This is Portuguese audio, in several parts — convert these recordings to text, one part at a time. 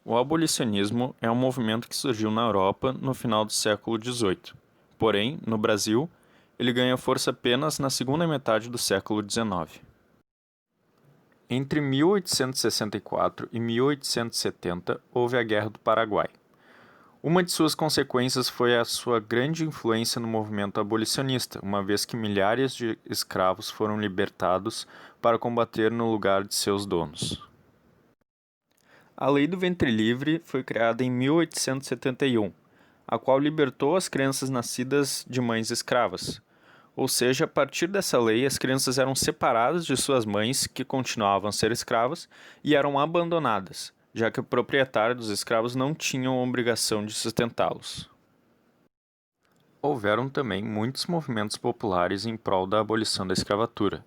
O abolicionismo é um movimento que surgiu na Europa no final do século XVIII. Porém, no Brasil, ele ganha força apenas na segunda metade do século XIX. Entre 1864 e 1870, houve a Guerra do Paraguai. Uma de suas consequências foi a sua grande influência no movimento abolicionista, uma vez que milhares de escravos foram libertados para combater no lugar de seus donos. A Lei do Ventre Livre foi criada em 1871, a qual libertou as crianças nascidas de mães escravas. Ou seja, a partir dessa lei, as crianças eram separadas de suas mães, que continuavam a ser escravas, e eram abandonadas, já que o proprietário dos escravos não tinha a obrigação de sustentá-los. Houveram também muitos movimentos populares em prol da abolição da escravatura.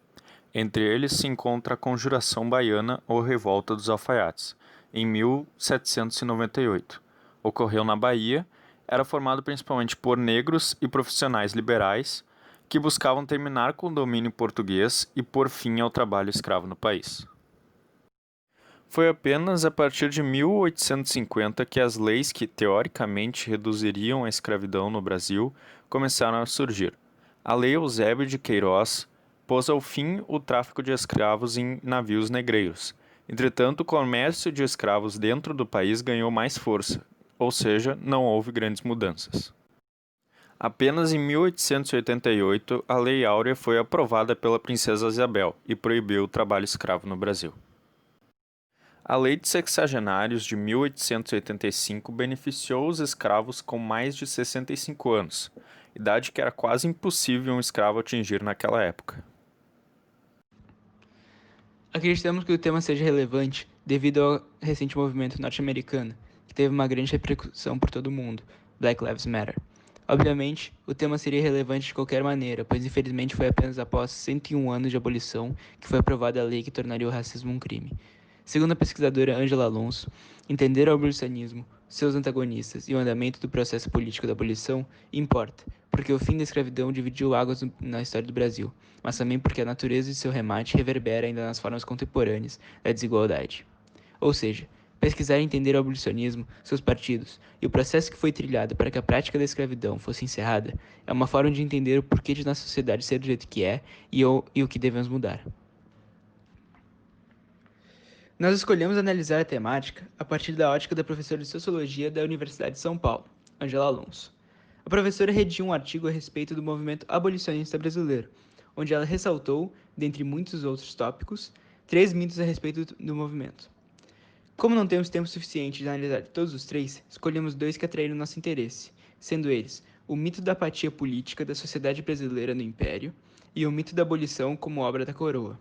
Entre eles se encontra a Conjuração Baiana ou Revolta dos Alfaiates, em 1798. Ocorreu na Bahia, era formado principalmente por negros e profissionais liberais que buscavam terminar com o domínio português e pôr fim ao trabalho escravo no país. Foi apenas a partir de 1850 que as leis que teoricamente reduziriam a escravidão no Brasil começaram a surgir. A Lei Eusébio de Queiroz pôs ao fim o tráfico de escravos em navios negreiros. Entretanto, o comércio de escravos dentro do país ganhou mais força, ou seja, não houve grandes mudanças. Apenas em 1888, a Lei Áurea foi aprovada pela Princesa Isabel e proibiu o trabalho escravo no Brasil. A Lei de Sexagenários de 1885 beneficiou os escravos com mais de 65 anos, idade que era quase impossível um escravo atingir naquela época. Acreditamos que o tema seja relevante devido ao recente movimento norte-americano, que teve uma grande repercussão por todo o mundo, Black Lives Matter. Obviamente, o tema seria relevante de qualquer maneira, pois infelizmente foi apenas após 101 anos de abolição que foi aprovada a lei que tornaria o racismo um crime. Segundo a pesquisadora Angela Alonso, entender o abolicionismo, seus antagonistas e o andamento do processo político da abolição importa, porque o fim da escravidão dividiu águas na história do Brasil, mas também porque a natureza de seu remate reverbera ainda nas formas contemporâneas da desigualdade. Ou seja, pesquisar e entender o abolicionismo, seus partidos e o processo que foi trilhado para que a prática da escravidão fosse encerrada é uma forma de entender o porquê de nossa sociedade ser do jeito que é e o que devemos mudar. Nós escolhemos analisar a temática a partir da ótica da professora de Sociologia da Universidade de São Paulo, Angela Alonso. A professora redigiu um artigo a respeito do movimento abolicionista brasileiro, onde ela ressaltou, dentre muitos outros tópicos, 3 mitos a respeito do movimento. Como não temos tempo suficiente de analisar todos os 3, escolhemos 2 que atraíram nosso interesse, sendo eles o mito da apatia política da sociedade brasileira no Império e o mito da abolição como obra da coroa.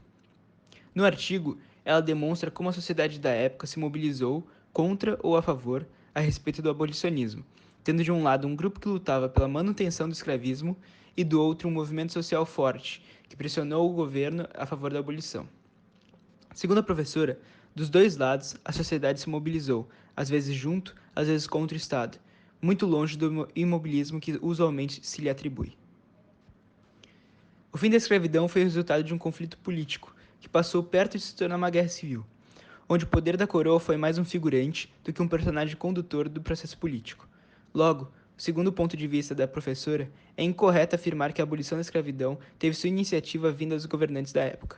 No artigo, ela demonstra como a sociedade da época se mobilizou contra ou a favor a respeito do abolicionismo, tendo de um lado um grupo que lutava pela manutenção do escravismo e do outro um movimento social forte, que pressionou o governo a favor da abolição. Segundo a professora, dos dois lados a sociedade se mobilizou, às vezes junto, às vezes contra o Estado, muito longe do imobilismo que usualmente se lhe atribui. O fim da escravidão foi o resultado de um conflito político, que passou perto de se tornar uma guerra civil, onde o poder da coroa foi mais um figurante do que um personagem condutor do processo político. Logo, segundo o ponto de vista da professora, é incorreto afirmar que a abolição da escravidão teve sua iniciativa vinda dos governantes da época.